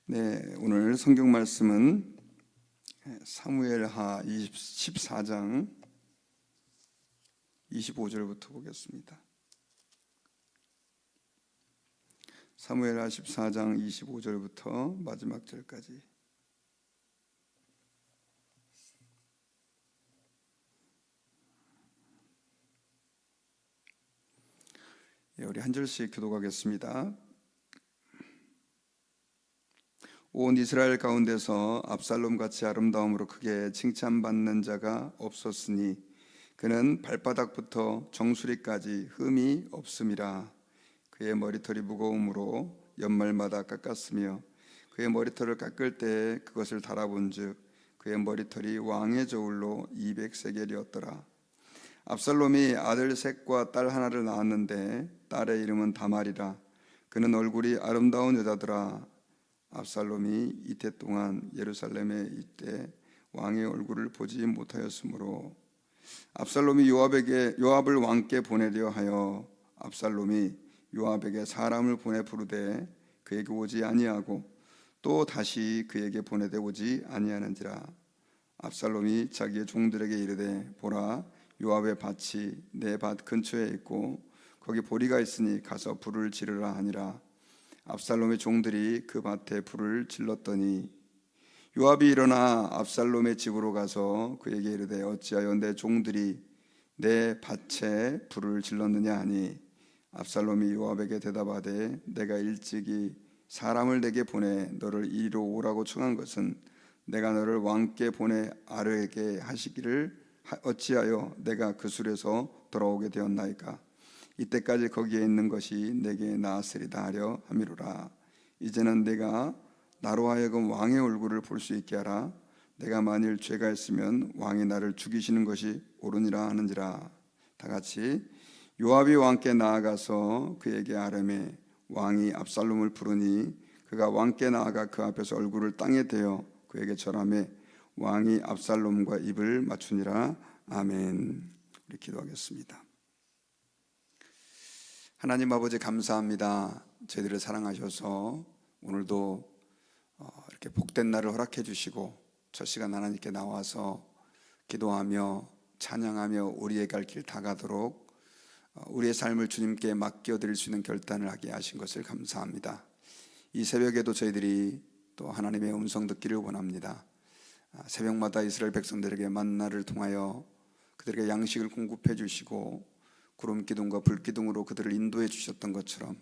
네, 오늘 성경 말씀은 사무엘하 14장 25절부터 보겠습니다. 사무엘하 14장 25절부터 마지막 절까지. 우리 한 절씩 교독하겠습니다. 온 이스라엘 가운데서 압살롬같이 아름다움으로 크게 칭찬받는 자가 없었으니 그는 발바닥부터 정수리까지 흠이 없음이라. 그의 머리털이 무거움으로 연말마다 깎았으며 그의 머리털을 깎을 때 그것을 달아본즉 그의 머리털이 왕의 저울로 200세겔이었더라. 압살롬이 아들 셋과 딸 하나를 낳았는데 딸의 이름은 다말이라. 그는 얼굴이 아름다운 여자더라. 압살롬이 이태 동안 예루살렘에 있되 왕의 얼굴을 보지 못하였으므로 압살롬이 요압을 왕께 보내려 하여 압살롬이 요압에게 사람을 보내 부르되 그에게 오지 아니하고 또 다시 그에게 보내되 오지 아니하는지라. 압살롬이 자기의 종들에게 이르되 보라, 요압의 밭이 내 밭 근처에 있고 거기 보리가 있으니 가서 불을 지르라 하니라. 압살롬의 종들이 그 밭에 불을 질렀더니 요압이 일어나 압살롬의 집으로 가서 그에게 이르되 어찌하여 내 종들이 내 밭에 불을 질렀느냐 하니 압살롬이 요압에게 대답하되 내가 일찍이 사람을 내게 보내 너를 이리로 오라고 청한 것은 내가 너를 왕께 보내 아르에게 하시기를 어찌하여 내가 그 술에서 돌아오게 되었나이까. 이때까지 거기에 있는 것이 내게 나았으리다 하려 함이로라. 이제는 내가 나로 하여금 왕의 얼굴을 볼 수 있게 하라. 내가 만일 죄가 있으면 왕이 나를 죽이시는 것이 옳으니라 하는지라. 다 같이 요압이 왕께 나아가서 그에게 아뢰매 왕이 압살롬을 부르니 그가 왕께 나아가 그 앞에서 얼굴을 땅에 대어 그에게 절하매 왕이 압살롬과 입을 맞추니라. 아멘. 우리 기도하겠습니다. 하나님 아버지 감사합니다. 저희들을 사랑하셔서 오늘도 이렇게 복된 날을 허락해 주시고 첫 시간 하나님께 나와서 기도하며 찬양하며 우리의 갈 길 다 가도록 우리의 삶을 주님께 맡겨드릴 수 있는 결단을 하게 하신 것을 감사합니다. 이 새벽에도 저희들이 또 하나님의 음성 듣기를 원합니다. 새벽마다 이스라엘 백성들에게 만나를 통하여 그들에게 양식을 공급해 주시고 구름 기둥과 불 기둥으로 그들을 인도해 주셨던 것처럼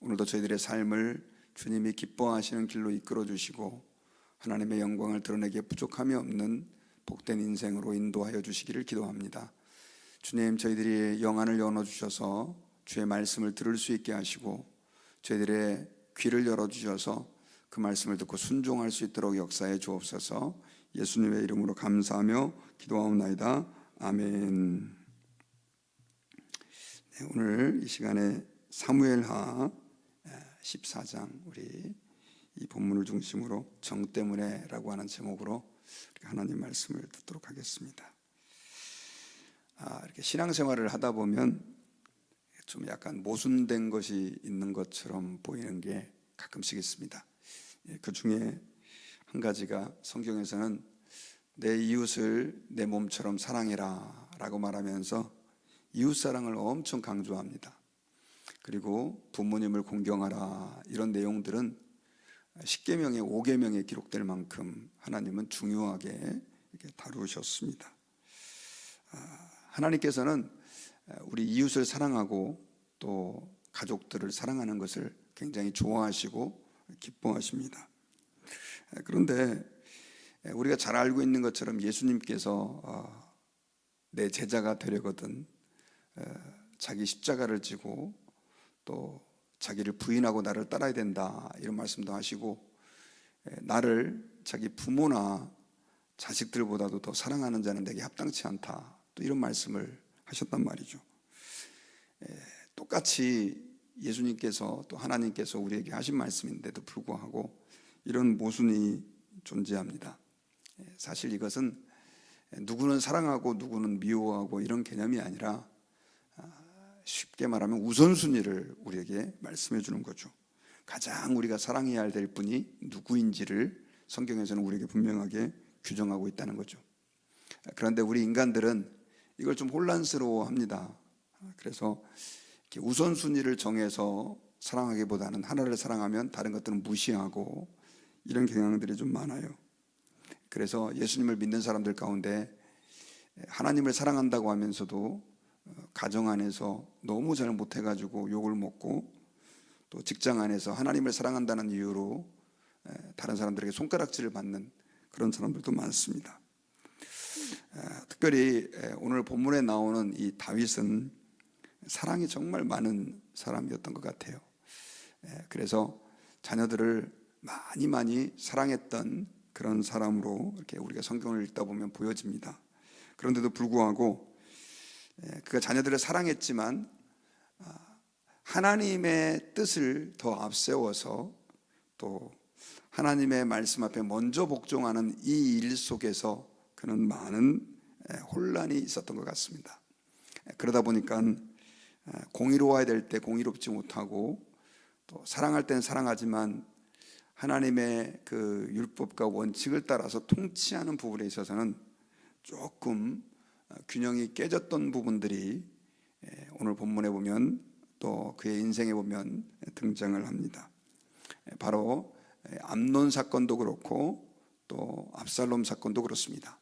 오늘도 저희들의 삶을 주님이 기뻐하시는 길로 이끌어 주시고 하나님의 영광을 드러내기에 부족함이 없는 복된 인생으로 인도하여 주시기를 기도합니다. 주님, 저희들이 영안을 열어 주셔서 주의 말씀을 들을 수 있게 하시고 저희들의 귀를 열어 주셔서 그 말씀을 듣고 순종할 수 있도록 역사해 주옵소서. 예수님의 이름으로 감사하며 기도하옵나이다. 아멘. 오늘 이 시간에 사무엘하 14장 우리 이 본문을 중심으로 정 때문에라고 하는 제목으로 하나님 말씀을 듣도록 하겠습니다. 이렇게 신앙생활을 하다 보면 좀 약간 모순된 것이 있는 것처럼 보이는 게 가끔씩 있습니다. 그 중에 한 가지가 성경에서는 내 이웃을 내 몸처럼 사랑해라 라고 말하면서 이웃사랑을 엄청 강조합니다. 그리고 부모님을 공경하라 이런 내용들은 십계명의 5계명에 기록될 만큼 하나님은 중요하게 이렇게 다루셨습니다. 하나님께서는 우리 이웃을 사랑하고 또 가족들을 사랑하는 것을 굉장히 좋아하시고 기뻐하십니다. 그런데 우리가 잘 알고 있는 것처럼 예수님께서 내 제자가 되려거든 자기 십자가를 지고 또 자기를 부인하고 나를 따라야 된다 이런 말씀도 하시고 나를 자기 부모나 자식들보다도 더 사랑하는 자는 내게 합당치 않다 또 이런 말씀을 하셨단 말이죠. 똑같이 예수님께서 또 하나님께서 우리에게 하신 말씀인데도 불구하고 이런 모순이 존재합니다. 사실 이것은 누구는 사랑하고 누구는 미워하고 이런 개념이 아니라 쉽게 말하면 우선순위를 우리에게 말씀해 주는 거죠. 가장 우리가 사랑해야 될 분이 누구인지를 성경에서는 우리에게 분명하게 규정하고 있다는 거죠. 그런데 우리 인간들은 이걸 좀 혼란스러워합니다. 그래서 이렇게 우선순위를 정해서 사랑하기보다는 하나를 사랑하면 다른 것들은 무시하고 이런 경향들이 좀 많아요. 그래서 예수님을 믿는 사람들 가운데 하나님을 사랑한다고 하면서도 가정 안에서 너무 잘 못해가지고 욕을 먹고, 또 직장 안에서 하나님을 사랑한다는 이유로 다른 사람들에게 손가락질을 받는 그런 사람들도 많습니다. 특별히 오늘 본문에 나오는 이 다윗은 사랑이 정말 많은 사람이었던 것 같아요. 그래서 자녀들을 많이 사랑했던 그런 사람으로 이렇게 우리가 성경을 읽다 보면 보여집니다. 그런데도 불구하고 그가 자녀들을 사랑했지만 하나님의 뜻을 더 앞세워서 또 하나님의 말씀 앞에 먼저 복종하는 이 일 속에서 그는 많은 혼란이 있었던 것 같습니다. 그러다 보니까 공의로워야 될 때 공의롭지 못하고, 또 사랑할 때는 사랑하지만 하나님의 그 율법과 원칙을 따라서 통치하는 부분에 있어서는 조금 균형이 깨졌던 부분들이 오늘 본문에 보면 또 그의 인생에 보면 등장을 합니다. 바로 암논 사건도 그렇고 또 압살롬 사건도 그렇습니다.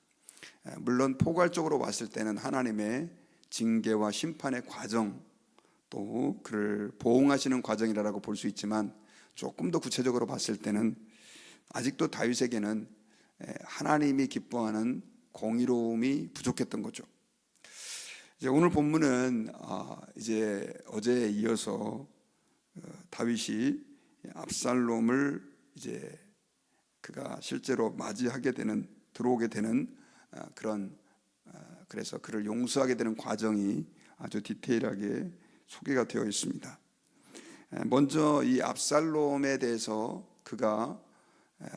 물론 포괄적으로 봤을 때는 하나님의 징계와 심판의 과정, 또 그를 보응하시는 과정이라고 볼 수 있지만, 조금 더 구체적으로 봤을 때는 아직도 다윗에게는 하나님이 기뻐하는 공의로움이 부족했던 거죠. 이제 오늘 본문은 이제 어제에 이어서 다윗이 압살롬을 이제 그가 실제로 맞이하게 되는, 들어오게 되는 그런, 그래서 그를 용서하게 되는 과정이 아주 디테일하게 소개가 되어 있습니다. 먼저 이 압살롬에 대해서 그가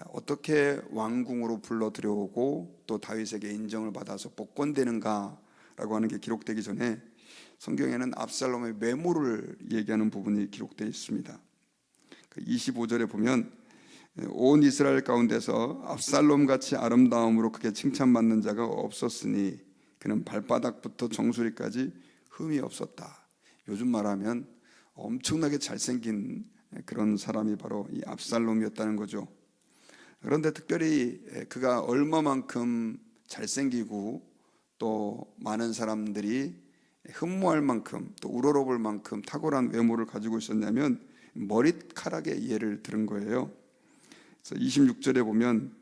어떻게 왕궁으로 불러 들여오고 또 다윗에게 인정을 받아서 복권되는가라고 하는 게 기록되기 전에 성경에는 압살롬의 외모를 얘기하는 부분이 기록되어 있습니다. 25절에 보면 온 이스라엘 가운데서 압살롬같이 아름다움으로 그게 칭찬받는 자가 없었으니 그는 발바닥부터 정수리까지 흠이 없었다. 요즘 말하면 엄청나게 잘생긴 그런 사람이 바로 이 압살롬이었다는 거죠. 그런데 특별히 그가 얼마만큼 잘생기고 또 많은 사람들이 흠모할 만큼 또 우러러볼 만큼 탁월한 외모를 가지고 있었냐면 머리카락에 예를 들은 거예요. 그래서 26절에 보면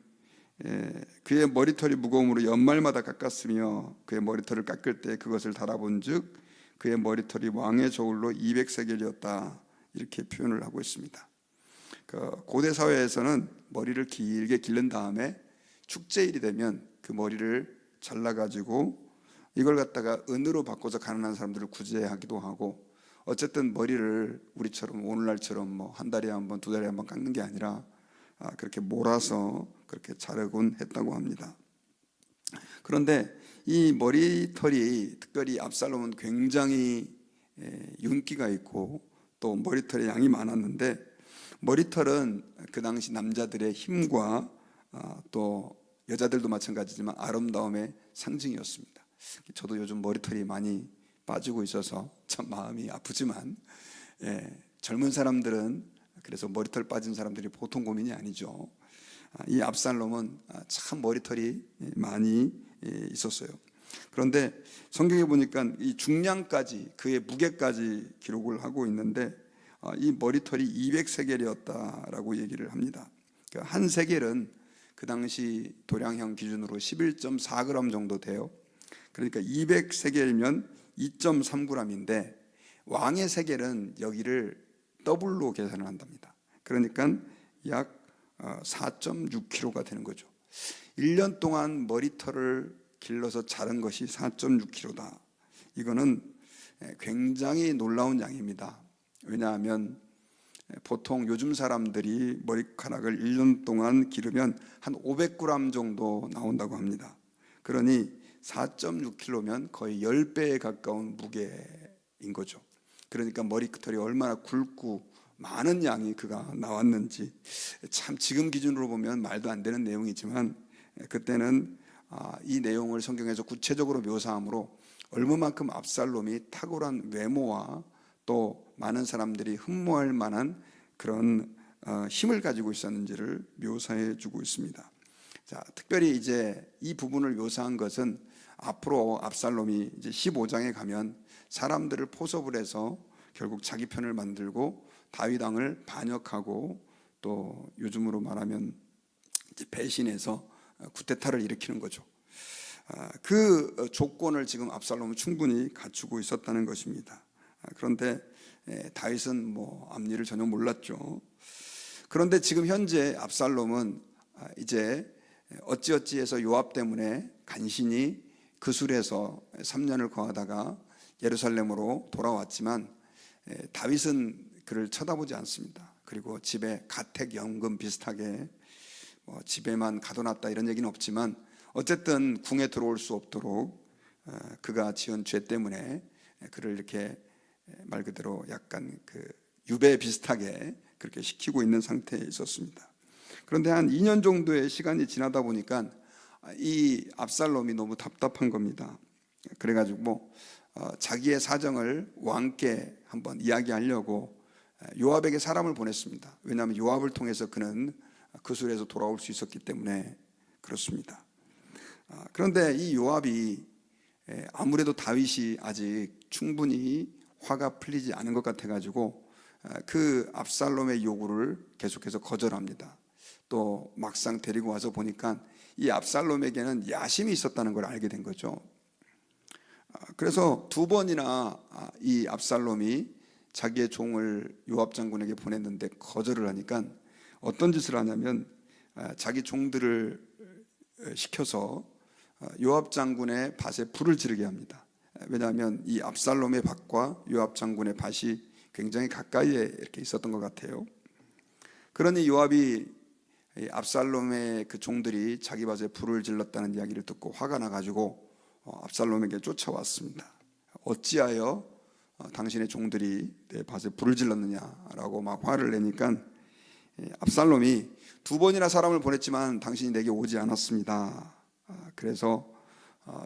그의 머리털이 무거움으로 연말마다 깎았으며 그의 머리털을 깎을 때 그것을 달아본 즉 그의 머리털이 왕의 저울로 200세겔이었다, 이렇게 표현을 하고 있습니다. 고대 사회에서는 머리를 길게 기른 다음에 축제일이 되면 그 머리를 잘라가지고 이걸 갖다가 은으로 바꿔서 가난한 사람들을 구제하기도 하고, 어쨌든 머리를 우리처럼 오늘날처럼 뭐 한 달에 한 번, 두 달에 한 번 깎는 게 아니라 그렇게 몰아서 그렇게 자르곤 했다고 합니다. 그런데 이 머리털이, 특별히 압살롬은 굉장히 윤기가 있고 또 머리털의 양이 많았는데, 머리털은 그 당시 남자들의 힘과 또 여자들도 마찬가지지만 아름다움의 상징이었습니다. 저도 요즘 머리털이 많이 빠지고 있어서 참 마음이 아프지만 젊은 사람들은, 그래서 머리털 빠진 사람들이 보통 고민이 아니죠. 이 압살롬은 참 머리털이 많이 있었어요. 그런데 성경에 보니까 이 중량까지, 그의 무게까지 기록을 하고 있는데 이 머리털이 200세겔이었다라고 얘기를 합니다. 한 세겔은 그 당시 도량형 기준으로 11.4g 정도 돼요. 그러니까 200세겔이면 2.3g인데 왕의 세겔은 여기를 더블로 계산을 한답니다. 그러니까 약 4.6kg가 되는 거죠. 1년 동안 머리털을 길러서 자른 것이 4.6kg다. 이거는 굉장히 놀라운 양입니다. 왜냐하면 보통 요즘 사람들이 머리카락을 1년 동안 기르면 한 500g 정도 나온다고 합니다. 그러니 4.6kg면 거의 10배에 가까운 무게인 거죠. 그러니까 머리털이 얼마나 굵고 많은 양이 그가 나왔는지, 참 지금 기준으로 보면 말도 안 되는 내용이지만 그때는 이 내용을 성경에서 구체적으로 묘사함으로 얼마만큼 압살롬이 탁월한 외모와 또 많은 사람들이 흠모할 만한 그런 힘을 가지고 있었는지를 묘사해 주고 있습니다. 자, 특별히 이제 이 부분을 묘사한 것은 앞으로 압살롬이 이제 15장에 가면 사람들을 포섭을 해서 결국 자기 편을 만들고 다윗 왕을 반역하고 또 요즘으로 말하면 이제 배신해서 쿠데타를 일으키는 거죠. 그 조건을 지금 압살롬은 충분히 갖추고 있었다는 것입니다. 그런데 다윗은 뭐 앞일을 전혀 몰랐죠. 그런데 지금 현재 압살롬은 이제 어찌어찌해서 요압 때문에 간신히 그술에서 3년을 거하다가 예루살렘으로 돌아왔지만 다윗은 그를 쳐다보지 않습니다. 그리고 집에 가택연금 비슷하게 집에만 가둬놨다 이런 얘기는 없지만 어쨌든 궁에 들어올 수 없도록 그가 지은 죄 때문에 그를 이렇게 말 그대로 약간 그 유배 비슷하게 그렇게 시키고 있는 상태에 있었습니다. 그런데 한 2년 정도의 시간이 지나다 보니까 이 압살롬이 너무 답답한 겁니다. 그래가지고 자기의 사정을 왕께 한번 이야기하려고 요압에게 사람을 보냈습니다. 왜냐하면 요압을 통해서 그는 그술에서 돌아올 수 있었기 때문에 그렇습니다. 그런데 이 요압이 아무래도 다윗이 아직 충분히 화가 풀리지 않은 것 같아가지고 그 압살롬의 요구를 계속해서 거절합니다. 또 막상 데리고 와서 보니까 이 압살롬에게는 야심이 있었다는 걸 알게 된 거죠. 그래서 2번이나 이 압살롬이 자기의 종을 요압 장군에게 보냈는데 거절을 하니까 어떤 짓을 하냐면 자기 종들을 시켜서 요압 장군의 밭에 불을 지르게 합니다. 왜냐하면 이 압살롬의 밭과 요압 장군의 밭이 굉장히 가까이에 이렇게 있었던 것 같아요. 그러니 요압이 압살롬의 그 종들이 자기 밭에 불을 질렀다는 이야기를 듣고 화가 나가지고 압살롬에게 쫓아왔습니다. 어찌하여 당신의 종들이 내 밭에 불을 질렀느냐라고 막 화를 내니까 압살롬이 2번이나 사람을 보냈지만 당신이 내게 오지 않았습니다. 그래서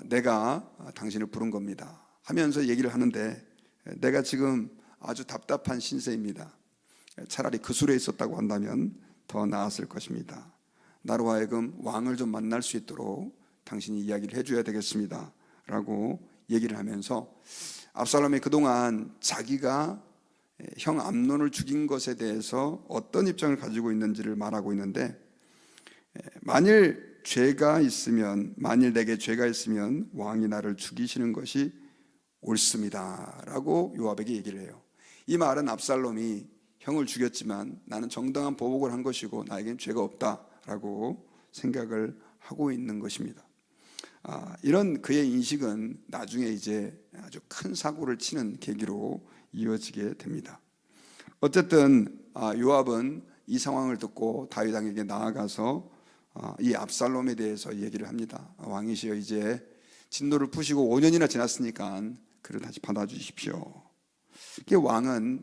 내가 당신을 부른 겁니다 하면서 얘기를 하는데, 내가 지금 아주 답답한 신세입니다. 차라리 그술에 있었다고 한다면 더 나았을 것입니다. 나로 하여금 왕을 좀 만날 수 있도록 당신이 이야기를 해줘야 되겠습니다 라고 얘기를 하면서 압살롬이 그동안 자기가 형 암논을 죽인 것에 대해서 어떤 입장을 가지고 있는지를 말하고 있는데, 만일 내게 죄가 있으면 왕이 나를 죽이시는 것이 옳습니다 라고 요압에게 얘기를 해요. 이 말은 압살롬이 형을 죽였지만 나는 정당한 보복을 한 것이고 나에겐 죄가 없다라고 생각을 하고 있는 것입니다. 이런 그의 인식은 나중에 이제 아주 큰 사고를 치는 계기로 이어지게 됩니다. 어쨌든 요압은 이 상황을 듣고 다윗 왕에게 나아가서 이 압살롬에 대해서 얘기를 합니다. 왕이시여, 이제 진노를 푸시고 5년이나 지났으니까 그를 다시 받아주십시오. 이게 왕은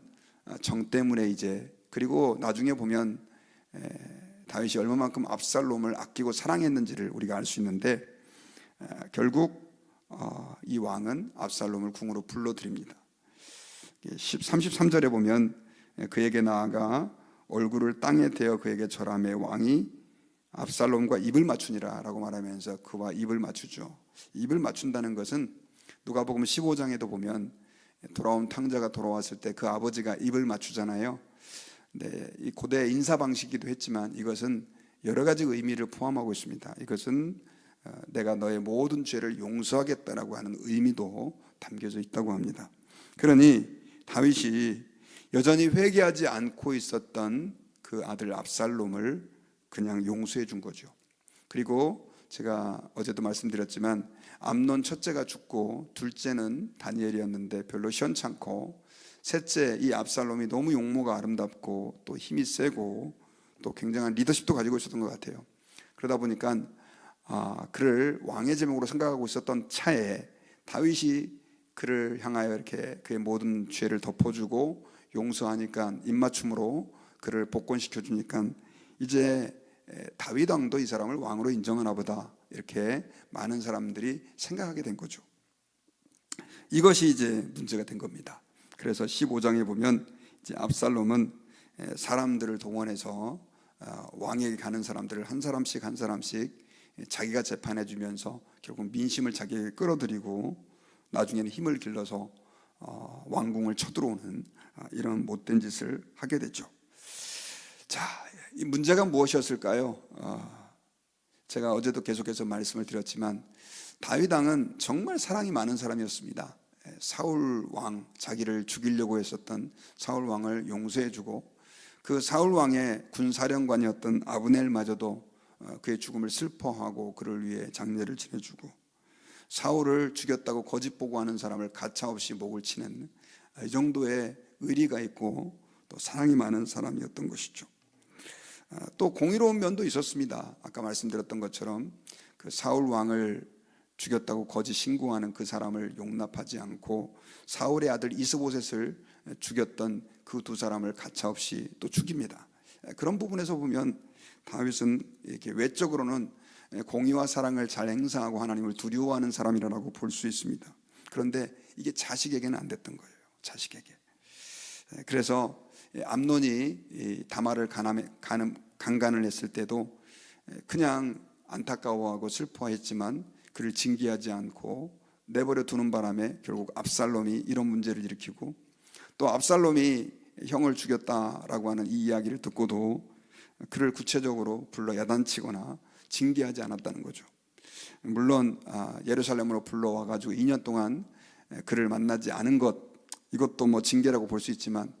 정 때문에 이제, 그리고 나중에 보면 다윗이 얼마만큼 압살롬을 아끼고 사랑했는지를 우리가 알 수 있는데, 결국 이 왕은 압살롬을 궁으로 불러들입니다. 33절에 보면 그에게 나아가 얼굴을 땅에 대어 그에게 절하매 왕이 압살롬과 입을 맞추니라 라고 말하면서 그와 입을 맞추죠. 입을 맞춘다는 것은 누가복음 15장에도 보면 돌아온 탕자가 돌아왔을 때 그 아버지가 입을 맞추잖아요. 네, 이 고대 인사 방식이기도 했지만 이것은 여러 가지 의미를 포함하고 있습니다. 이것은 내가 너의 모든 죄를 용서하겠다라고 하는 의미도 담겨져 있다고 합니다. 그러니 다윗이 여전히 회개하지 않고 있었던 그 아들 압살롬을 그냥 용서해 준 거죠. 그리고 제가 어제도 말씀드렸지만 암논 첫째가 죽고 둘째는 다니엘이었는데 별로 시원찮고, 셋째 이 압살롬이 너무 용모가 아름답고 또 힘이 세고 또 굉장한 리더십도 가지고 있었던 것 같아요. 그러다 보니까 그를 왕의 제목으로 생각하고 있었던 차에 다윗이 그를 향하여 이렇게 그의 모든 죄를 덮어주고 용서하니까 입맞춤으로 그를 복권시켜 주니까 이제 다윗 왕도 이 사람을 왕으로 인정하나 보다, 이렇게 많은 사람들이 생각하게 된 거죠. 이것이 이제 문제가 된 겁니다. 그래서 15장에 보면 이제 압살롬은 사람들을 동원해서 왕에게 가는 사람들을 한 사람씩 한 사람씩 자기가 재판해 주면서 결국 민심을 자기에게 끌어들이고 나중에는 힘을 길러서 왕궁을 쳐들어오는 이런 못된 짓을 하게 되죠. 자, 이 문제가 무엇이었을까요? 제가 어제도 계속해서 말씀을 드렸지만 다윗 왕은 정말 사랑이 많은 사람이었습니다. 사울 왕, 자기를 죽이려고 했었던 사울 왕을 용서해주고, 그 사울 왕의 군사령관이었던 아브넬마저도 그의 죽음을 슬퍼하고 그를 위해 장례를 지내주고, 사울을 죽였다고 거짓 보고하는 사람을 가차없이 목을 치는 이 정도의 의리가 있고 또 사랑이 많은 사람이었던 것이죠. 또 공의로운 면도 있었습니다. 아까 말씀드렸던 것처럼 그 사울 왕을 죽였다고 거짓 신고하는 그 사람을 용납하지 않고 사울의 아들 이스보셋을 죽였던 그 두 사람을 가차없이 또 죽입니다. 그런 부분에서 보면 다윗은 이렇게 외적으로는 공의와 사랑을 잘 행사하고 하나님을 두려워하는 사람이라고 볼 수 있습니다. 그런데 이게 자식에게는 안 됐던 거예요. 자식에게. 그래서 암논이 다말을 강간을 했을 때도 그냥 안타까워하고 슬퍼했지만 그를 징계하지 않고 내버려 두는 바람에 결국 압살롬이 이런 문제를 일으키고, 또 압살롬이 형을 죽였다라고 하는 이 이야기를 듣고도 그를 구체적으로 불러 야단치거나 징계하지 않았다는 거죠. 물론 예루살렘으로 불러와 가지고 2년 동안 그를 만나지 않은 것, 이것도 뭐 징계라고 볼 수 있지만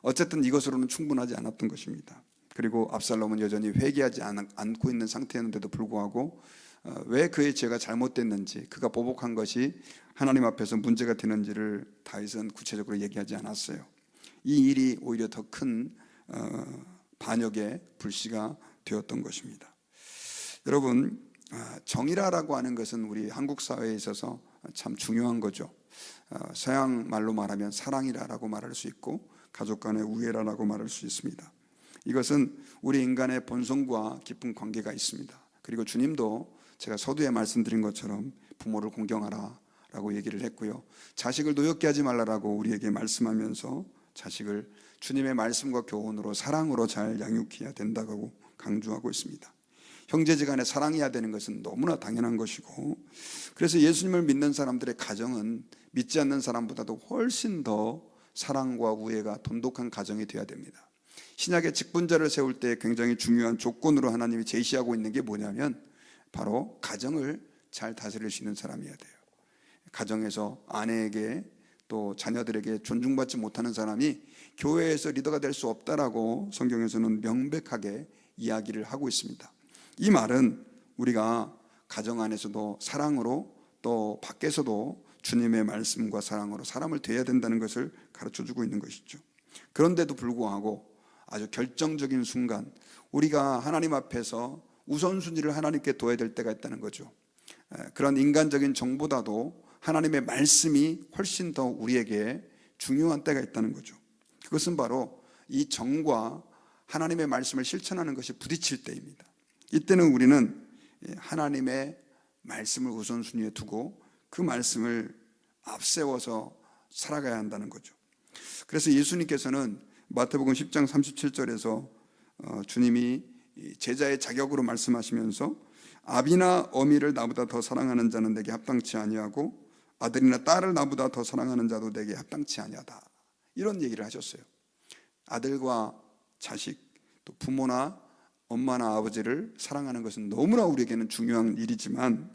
어쨌든 이것으로는 충분하지 않았던 것입니다. 그리고 압살롬은 여전히 회개하지 않고 있는 상태였는데도 불구하고 왜 그의 죄가 잘못됐는지, 그가 보복한 것이 하나님 앞에서 문제가 되는지를 다윗은 구체적으로 얘기하지 않았어요. 이 일이 오히려 더 큰 반역의 불씨가 되었던 것입니다. 여러분, 정의라고 하는 것은 우리 한국 사회에 있어서 참 중요한 거죠. 서양 말로 말하면 사랑이라고 말할 수 있고 가족 간의 우애라고 말할 수 있습니다. 이것은 우리 인간의 본성과 깊은 관계가 있습니다. 그리고 주님도 제가 서두에 말씀드린 것처럼 부모를 공경하라 라고 얘기를 했고요, 자식을 노엽게 하지 말라라고 우리에게 말씀하면서 자식을 주님의 말씀과 교훈으로 사랑으로 잘 양육해야 된다고 강조하고 있습니다. 형제지간에 사랑해야 되는 것은 너무나 당연한 것이고, 그래서 예수님을 믿는 사람들의 가정은 믿지 않는 사람보다도 훨씬 더 사랑과 우애가 돈독한 가정이 되어야 됩니다. 신약의 직분자를 세울 때 굉장히 중요한 조건으로 하나님이 제시하고 있는 게 뭐냐면 바로 가정을 잘 다스릴 수 있는 사람이어야 돼요. 가정에서 아내에게 또 자녀들에게 존중받지 못하는 사람이 교회에서 리더가 될 수 없다라고 성경에서는 명백하게 이야기를 하고 있습니다. 이 말은 우리가 가정 안에서도 사랑으로, 또 밖에서도 주님의 말씀과 사랑으로 사람을 대해야 된다는 것을 가르쳐주고 있는 것이죠. 그런데도 불구하고 아주 결정적인 순간 우리가 하나님 앞에서 우선순위를 하나님께 둬야 될 때가 있다는 거죠. 그런 인간적인 정보다도 하나님의 말씀이 훨씬 더 우리에게 중요한 때가 있다는 거죠. 그것은 바로 이 정과 하나님의 말씀을 실천하는 것이 부딪힐 때입니다. 이때는 우리는 하나님의 말씀을 우선순위에 두고 그 말씀을 앞세워서 살아가야 한다는 거죠. 그래서 예수님께서는 마태복음 10장 37절에서 주님이 제자의 자격으로 말씀하시면서 아비나 어미를 나보다 더 사랑하는 자는 내게 합당치 아니하고 아들이나 딸을 나보다 더 사랑하는 자도 내게 합당치 아니하다, 이런 얘기를 하셨어요. 아들과 자식, 또 부모나 엄마나 아버지를 사랑하는 것은 너무나 우리에게는 중요한 일이지만,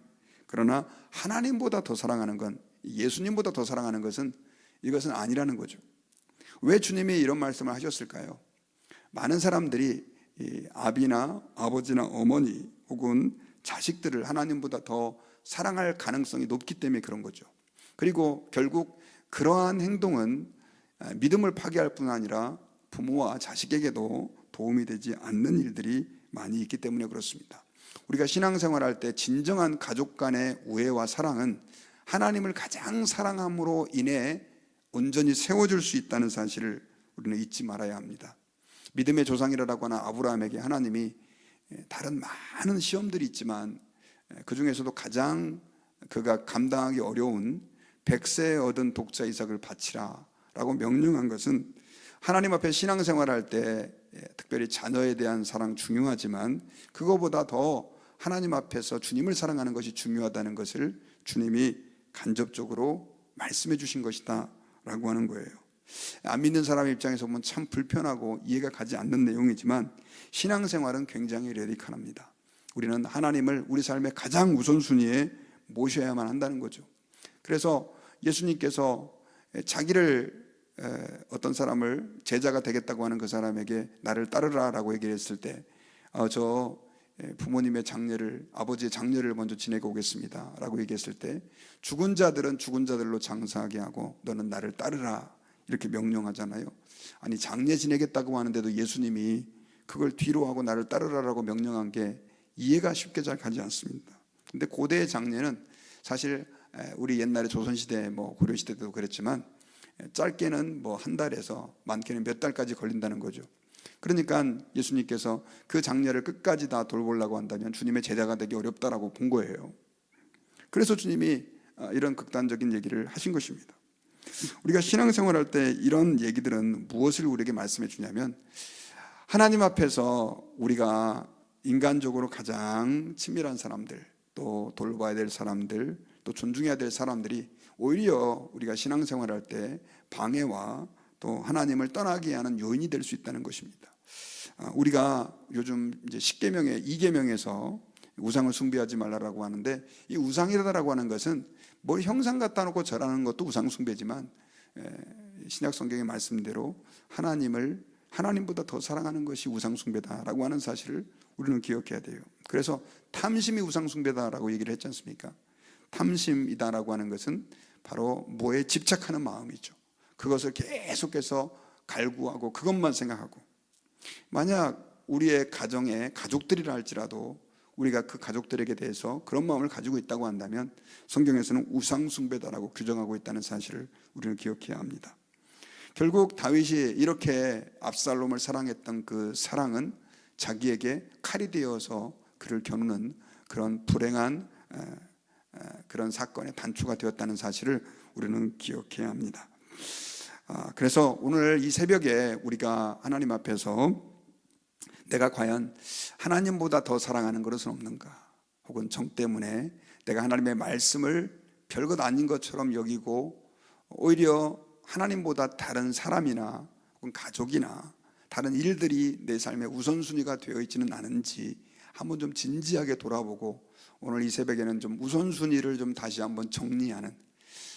그러나 하나님보다 더 사랑하는 건, 예수님보다 더 사랑하는 것은 이것은 아니라는 거죠. 왜 주님이 이런 말씀을 하셨을까요? 많은 사람들이 아비나 아버지나 어머니 혹은 자식들을 하나님보다 더 사랑할 가능성이 높기 때문에 그런 거죠. 그리고 결국 그러한 행동은 믿음을 파괴할 뿐 아니라 부모와 자식에게도 도움이 되지 않는 일들이 많이 있기 때문에 그렇습니다. 우리가 신앙생활할 때 진정한 가족 간의 우애와 사랑은 하나님을 가장 사랑함으로 인해 온전히 세워줄 수 있다는 사실을 우리는 잊지 말아야 합니다. 믿음의 조상이라고 하는 아브라함에게 하나님이 다른 많은 시험들이 있지만 그 중에서도 가장 그가 감당하기 어려운 100세에 얻은 독자 이삭을 바치라 라고 명령한 것은 하나님 앞에 신앙생활할 때 특별히 자녀에 대한 사랑 중요하지만 그거보다 더 하나님 앞에서 주님을 사랑하는 것이 중요하다는 것을 주님이 간접적으로 말씀해 주신 것이다 라고 하는 거예요. 안 믿는 사람 입장에서 보면 참 불편하고 이해가 가지 않는 내용이지만 신앙생활은 굉장히 레디컬합니다. 우리는 하나님을 우리 삶의 가장 우선순위에 모셔야만 한다는 거죠. 그래서 예수님께서 자기를 어떤 사람을 제자가 되겠다고 하는 그 사람에게 나를 따르라 라고 얘기했을 때 저 부모님의 장례를, 아버지의 장례를 먼저 지내고 오겠습니다 라고 얘기했을 때 죽은 자들은 죽은 자들로 장사하게 하고 너는 나를 따르라 이렇게 명령하잖아요. 아니 장례 지내겠다고 하는데도 예수님이 그걸 뒤로 하고 나를 따르라라고 명령한 게 이해가 쉽게 잘 가지 않습니다. 근데 고대의 장례는 사실 우리 옛날에 조선시대 고려시대 때도 그랬지만 짧게는 한 달에서 많게는 몇 달까지 걸린다는 거죠. 그러니까 예수님께서 그 장례를 끝까지 다 돌보려고 한다면 주님의 제자가 되기 어렵다라고 본 거예요. 그래서 주님이 이런 극단적인 얘기를 하신 것입니다. 우리가 신앙생활할 때 이런 얘기들은 무엇을 우리에게 말씀해 주냐면 하나님 앞에서 우리가 인간적으로 가장 친밀한 사람들, 또 돌봐야 될 사람들, 또 존중해야 될 사람들이 오히려 우리가 신앙생활할 때 방해와 또 하나님을 떠나게 하는 요인이 될 수 있다는 것입니다. 우리가 요즘 이제 10계명의 2계명에서 우상을 숭배하지 말라라고 하는데 이 우상이라고 하는 것은 뭘 형상 갖다 놓고 절하는 것도 우상 숭배지만 신약 성경의 말씀대로 하나님을 하나님보다 더 사랑하는 것이 우상 숭배다라고 하는 사실을 우리는 기억해야 돼요. 그래서 탐심이 우상 숭배다라고 얘기를 했지 않습니까? 탐심이다라고 하는 것은 바로 뭐에 집착하는 마음이죠. 그것을 계속해서 갈구하고 그것만 생각하고, 만약 우리의 가정에 가족들이라 할지라도 우리가 그 가족들에게 대해서 그런 마음을 가지고 있다고 한다면 성경에서는 우상숭배다라고 규정하고 있다는 사실을 우리는 기억해야 합니다. 결국 다윗이 이렇게 압살롬을 사랑했던 그 사랑은 자기에게 칼이 되어서 그를 겨누는 그런 불행한 그런 사건의 단초가 되었다는 사실을 우리는 기억해야 합니다. 그래서 오늘 이 새벽에 우리가 하나님 앞에서 내가 과연 하나님보다 더 사랑하는 것은 없는가, 혹은 정 때문에 내가 하나님의 말씀을 별것 아닌 것처럼 여기고 오히려 하나님보다 다른 사람이나 혹은 가족이나 다른 일들이 내 삶의 우선순위가 되어 있지는 않은지 한번 좀 진지하게 돌아보고 오늘 이 새벽에는 좀 우선순위를 좀 다시 한번 정리하는,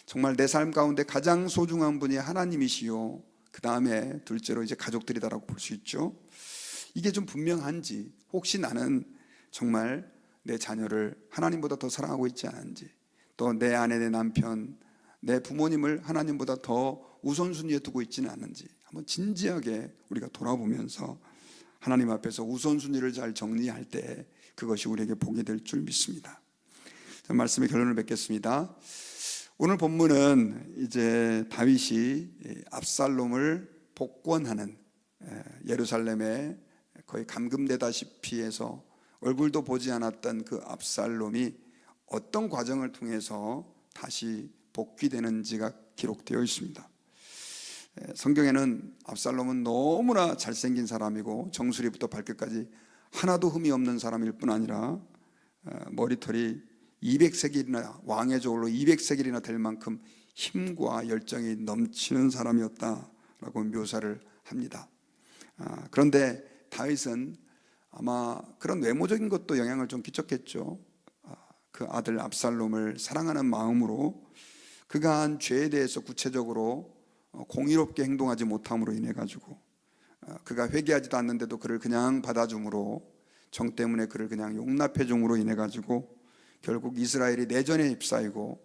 정말 내 삶 가운데 가장 소중한 분이 하나님이시요 그 다음에 둘째로 이제 가족들이다라고 볼 수 있죠. 이게 좀 분명한지, 혹시 나는 정말 내 자녀를 하나님보다 더 사랑하고 있지 않은지, 또 내 아내, 내 남편, 내 부모님을 하나님보다 더 우선순위에 두고 있지는 않은지 한번 진지하게 우리가 돌아보면서 하나님 앞에서 우선순위를 잘 정리할 때 그것이 우리에게 복이 될 줄 믿습니다. 말씀의 결론을 맺겠습니다. 오늘 본문은 이제 다윗이 압살롬을 복권하는, 예루살렘에 거의 감금되다시피 해서 얼굴도 보지 않았던 그 압살롬이 어떤 과정을 통해서 다시 복귀되는지가 기록되어 있습니다. 성경에는 압살롬은 너무나 잘생긴 사람이고 정수리부터 발끝까지 하나도 흠이 없는 사람일 뿐 아니라 머리털이 200세겔이나, 왕의 저울로 200세겔이나 될 만큼 힘과 열정이 넘치는 사람이었다라고 묘사를 합니다. 그런데 다윗은 아마 그런 외모적인 것도 영향을 좀 끼쳤겠죠. 그 아들 압살롬을 사랑하는 마음으로 그가 한 죄에 대해서 구체적으로 공의롭게 행동하지 못함으로 인해 가지고 그가 회개하지도 않는데도 그를 그냥 받아줌으로, 정 때문에 그를 그냥 용납해 줌으로 인해 가지고 결국 이스라엘이 내전에 휩싸이고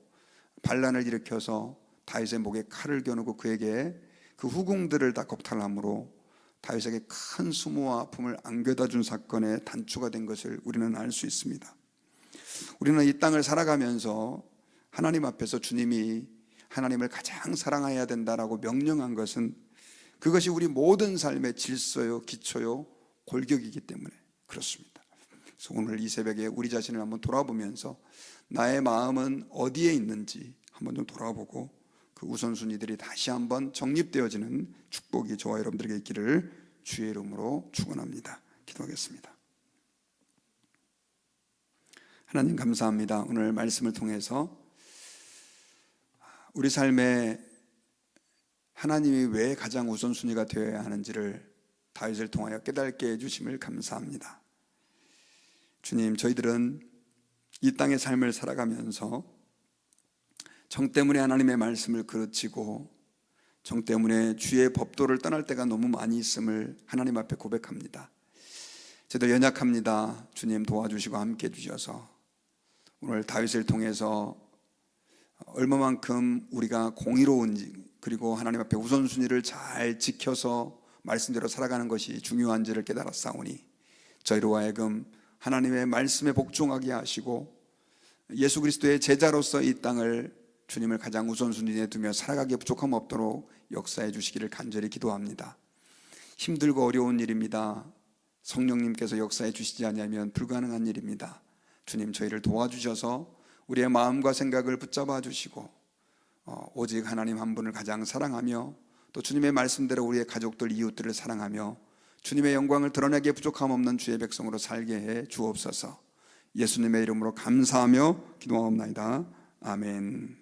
반란을 일으켜서 다윗의 목에 칼을 겨누고 그에게 그 후궁들을 다 겁탈함으로 다윗에게 큰 수모와 아픔을 안겨다 준 사건의 단초가 된 것을 우리는 알 수 있습니다. 우리는 이 땅을 살아가면서 하나님 앞에서 주님이 하나님을 가장 사랑해야 된다라고 명령한 것은 그것이 우리 모든 삶의 질서요, 기초요, 골격이기 때문에 그렇습니다. 그래서 오늘 이 새벽에 우리 자신을 한번 돌아보면서 나의 마음은 어디에 있는지 한번 좀 돌아보고 그 우선순위들이 다시 한번 정립되어지는 축복이 저와 여러분들에게 있기를 주의 이름으로 축원합니다. 기도하겠습니다. 하나님 감사합니다. 오늘 말씀을 통해서 우리 삶에 하나님이 왜 가장 우선순위가 되어야 하는지를 다윗을 통하여 깨닫게 해주심을 감사합니다. 주님, 저희들은 이 땅의 삶을 살아가면서 정 때문에 하나님의 말씀을 그르치고 정 때문에 주의 법도를 떠날 때가 너무 많이 있음을 하나님 앞에 고백합니다. 저희들 연약합니다. 주님 도와주시고 함께 해주셔서 오늘 다윗을 통해서 얼마만큼 우리가 공의로운지, 그리고 하나님 앞에 우선순위를 잘 지켜서 말씀대로 살아가는 것이 중요한지를 깨달았사오니 저희로 하여금 하나님의 말씀에 복종하게 하시고 예수 그리스도의 제자로서 이 땅을 주님을 가장 우선순위에 두며 살아가기에 부족함 없도록 역사해 주시기를 간절히 기도합니다. 힘들고 어려운 일입니다. 성령님께서 역사해 주시지 않으면 불가능한 일입니다. 주님, 저희를 도와주셔서 우리의 마음과 생각을 붙잡아 주시고 오직 하나님 한 분을 가장 사랑하며 또 주님의 말씀대로 우리의 가족들, 이웃들을 사랑하며 주님의 영광을 드러내기에 부족함 없는 주의 백성으로 살게 해 주옵소서. 예수님의 이름으로 감사하며 기도하옵나이다. 아멘.